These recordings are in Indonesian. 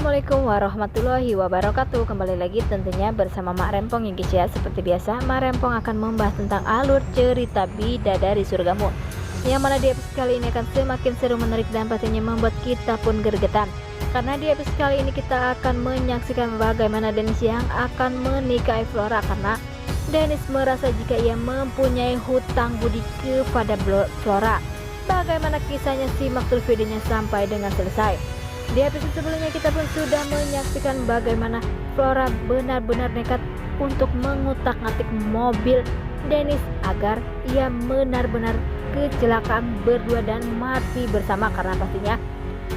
Assalamualaikum warahmatullahi wabarakatuh. Kembali lagi tentunya bersama Mak Rempong ya guys ya. Seperti biasa Mak Rempong akan membahas tentang alur cerita Bidadari Surgamu, yang mana di episode kali ini akan semakin seru, menarik, dan pastinya membuat kita pun gergetan. Karena di episode kali ini kita akan menyaksikan bagaimana Dennis yang akan menikahi Flora, karena Dennis merasa jika ia mempunyai hutang budi kepada Flora. Bagaimana kisahnya, simak terus videonya sampai dengan selesai. Di episode sebelumnya kita pun sudah menyaksikan bagaimana Flora benar-benar nekat untuk mengutak-atik mobil Dennis agar ia benar-benar kecelakaan berdua dan mati bersama, karena pastinya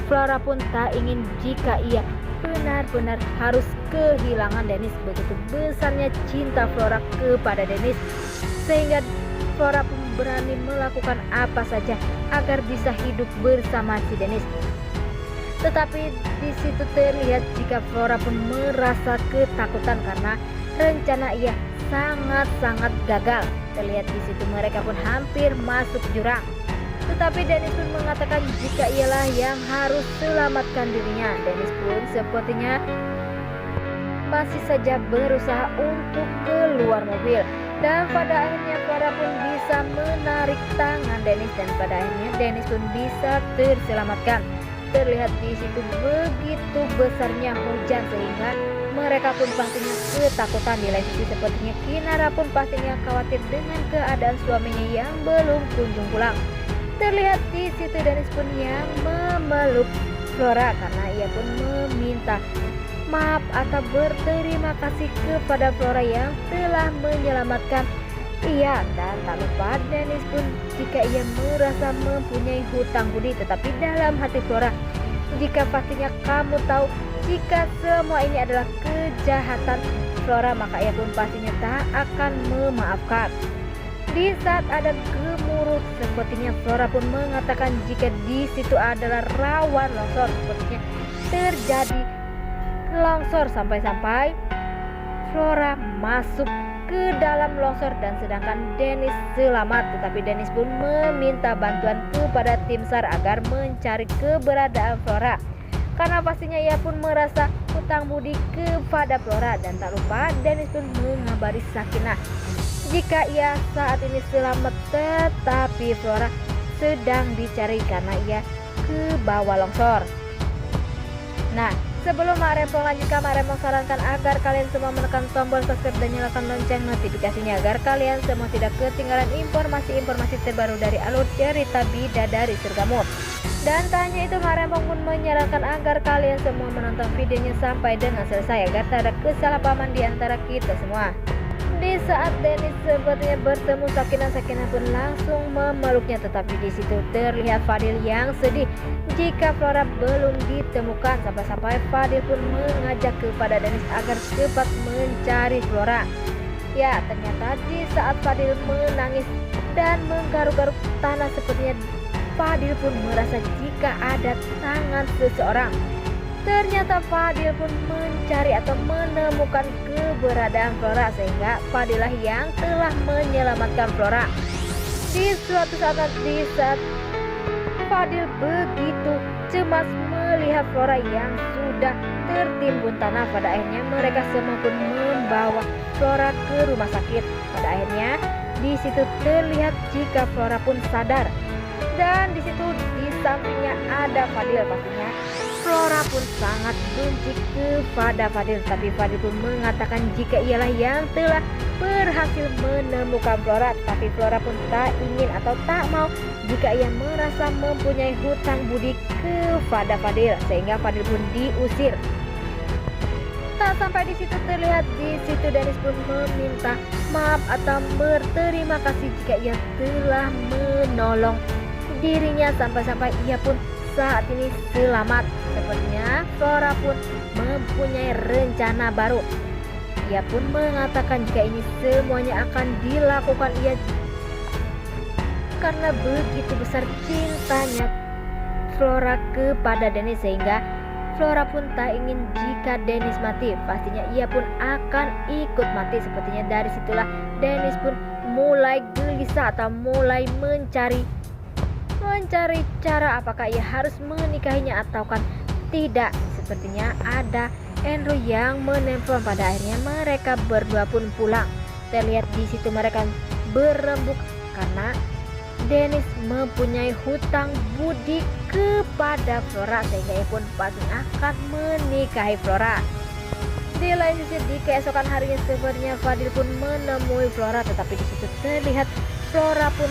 Flora pun tak ingin jika ia benar-benar harus kehilangan Dennis. Begitu besarnya cinta Flora kepada Dennis sehingga Flora pun berani melakukan apa saja agar bisa hidup bersama si Dennis. Tetapi di situ terlihat jika Flora pun merasa ketakutan karena rencana ia sangat-sangat gagal. Terlihat di situ mereka pun hampir masuk jurang. Tetapi Dennis pun mengatakan jika ialah yang harus selamatkan dirinya. Dennis pun sepertinya masih saja berusaha untuk keluar mobil, dan pada akhirnya Flora pun bisa menarik tangan Dennis, dan pada akhirnya Dennis pun bisa terselamatkan. Terlihat di situ begitu besarnya hujan sehingga mereka pun pastinya ketakutan. Di lain sisi sepertinya Kinara pun pastinya khawatir dengan keadaan suaminya yang belum kunjung pulang. Terlihat di situ Dennis pun yang memeluk Flora karena ia pun meminta maaf atau berterima kasih kepada Flora yang telah menyelamatkan ia, dan tak lupa Dennis pun jika ia merasa mempunyai hutang budi. Tetapi dalam hati Flora, jika pastinya kamu tahu jika semua ini adalah kejahatan Flora, maka ia pun pastinya tak akan memaafkan. Di saat ada gemuruh, sepertinya Flora pun mengatakan jika di situ adalah rawan longsor. Sepertinya terjadi longsor sampai-sampai Flora masuk ke dalam longsor, dan sedangkan Dennis selamat. Tetapi Dennis pun meminta bantuan kepada tim SAR agar mencari keberadaan Flora, karena pastinya ia pun merasa hutang budi kepada Flora. Dan tak lupa Dennis pun mengabari Sakinah jika ia saat ini selamat, tetapi Flora sedang dicari karena ia ke bawah longsor. Nah, sebelum Mak Rempong lanjutkan, Mak Rempong sarankan agar kalian semua menekan tombol subscribe dan nyalakan lonceng notifikasinya agar kalian semua tidak ketinggalan informasi-informasi terbaru dari alur cerita Bidadari Surgamu. Dan tak hanya itu, Mak Rempong pun menyarankan agar kalian semua menonton videonya sampai dengan selesai agar tak ada kesalahpahaman di antara kita semua. Di saat Dennis sepertinya bertemu Sakinah, Sakinah pun langsung memeluknya. Tetapi di situ terlihat Fadil yang sedih jika Flora belum ditemukan. Sampai-sampai Fadil pun mengajak kepada Dennis agar cepat mencari Flora. Ya, ternyata di saat Fadil menangis dan menggaruk-garuk tanah, sepertinya Fadil pun merasa jika ada tangan seseorang. Ternyata Fadil pun mencari atau menemukan keberadaan Flora, sehingga Fadilah yang telah menyelamatkan Flora. Di suatu saat Fadil begitu cemas melihat Flora yang sudah tertimbun tanah. Pada akhirnya mereka semua pun membawa Flora ke rumah sakit. Pada akhirnya di situ terlihat jika Flora pun sadar, dan di situ di sampingnya ada Fadil. Pastinya Flora pun sangat benci kepada Fadil, tapi Fadil pun mengatakan jika ialah yang telah berhasil menemukan Flora. Tapi Flora pun tak ingin atau tak mau jika ia merasa mempunyai hutang budi kepada Fadil, sehingga Fadil pun diusir. Tak sampai di situ, terlihat di situ Dennis pun meminta maaf atau berterima kasih jika ia telah menolong dirinya, sampai-sampai ia pun saat ini selamat. Sepertinya Flora pun mempunyai rencana baru. Ia pun mengatakan jika ini semuanya akan dilakukan ia karena begitu besar cintanya Flora kepada Dennis, sehingga Flora pun tak ingin jika Dennis mati. Pastinya ia pun akan ikut mati. Sepertinya dari situlah Dennis pun mulai gelisah atau mulai mencari cara apakah ia harus menikahinya ataukah tidak. sepertinya ada Andrew yang menelpon. Pada akhirnya mereka berdua pun pulang. Terlihat di situ mereka berembuk karena Dennis mempunyai hutang budi kepada Flora sehingga ia pun pasti akan menikahi Flora. Di lain sisi di keesokan harinya sebenarnya Fadil pun menemui Flora, tetapi di situ terlihat Flora pun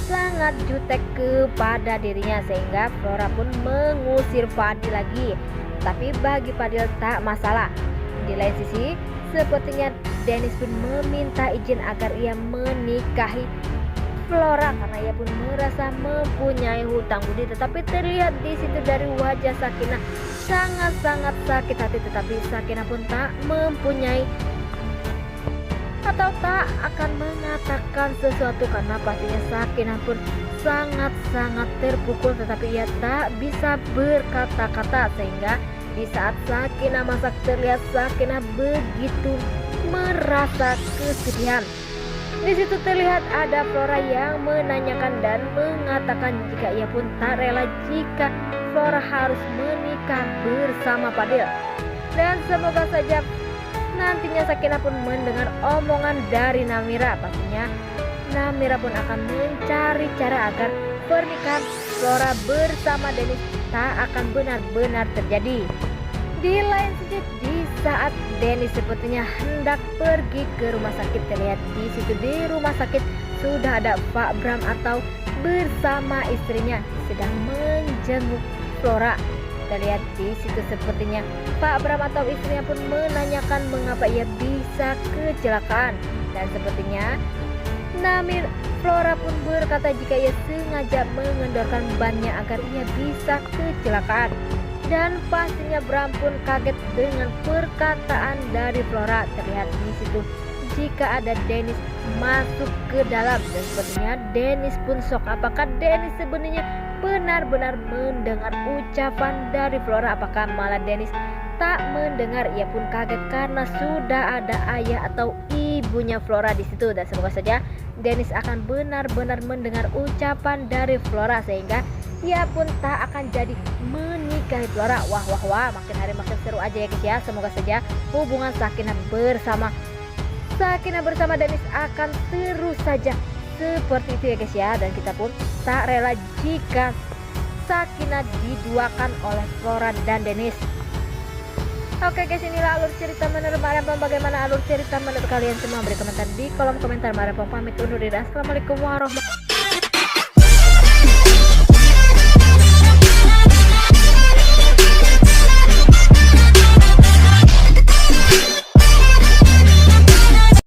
sangat jutek kepada dirinya sehingga Flora pun mengusir Fadil lagi. Tapi bagi Fadil tak masalah. Di lain sisi sepertinya Dennis pun meminta izin agar ia menikahi Flora karena ia pun merasa mempunyai hutang budi. Tetapi terlihat di situ dari wajah Sakinah sangat sakit hati, tetapi Sakinah pun tak mempunyai atau tak akan mengatakan sesuatu karena pastinya Sakinah pun sangat terpukul, tetapi ia tak bisa berkata-kata sehingga di saat Sakinah masak terlihat Sakinah begitu merasa kesedihan. Di situ terlihat ada Flora yang menanyakan dan mengatakan jika ia pun tak rela jika Flora harus menikah bersama Fadil. Dan semoga saja nantinya Sakinah pun mendengar omongan dari Namira. Pastinya Namira pun akan mencari cara agar pernikahan Flora bersama Dennis tak akan benar-benar terjadi. Di lain sisi di saat Dennis sepertinya hendak pergi ke rumah sakit, terlihat di situ di rumah sakit sudah ada Pak Bram atau bersama istrinya sedang menjenguk Flora. Terlihat di situ sepertinya Pak Bram atau istrinya pun menanyakan mengapa ia bisa kecelakaan, dan sepertinya Flora pun berkata jika ia sengaja mengendorkan bannya agar ia bisa kecelakaan. Dan pastinya Bram pun kaget dengan perkataan dari Flora. Terlihat di situ jika ada Dennis masuk ke dalam, dan sepertinya Dennis pun shock. Apakah Dennis sebenarnya benar-benar mendengar ucapan dari Flora? Apakah malah Dennis tak mendengar? Ia pun kaget karena sudah ada ayah atau ibunya Flora di situ, dan semoga saja Dennis akan benar-benar mendengar ucapan dari Flora sehingga ia pun tak akan jadi menikahi Flora. Wah, makin hari makin seru aja ya guys ya. Semoga saja hubungan Sakinah bersama Dennis akan terus saja seperti itu ya guys ya. Dan kita pun tak rela jika Sakinah diduakan oleh Flora dan Dennis. Oke guys, inilah alur cerita menurut Mak Rempong. Bagaimana alur cerita menurut kalian semua? Beri komentar di kolom komentar. Mak Rempong pamit undur diri. Assalamualaikum warahmatullahi wabarakatuh.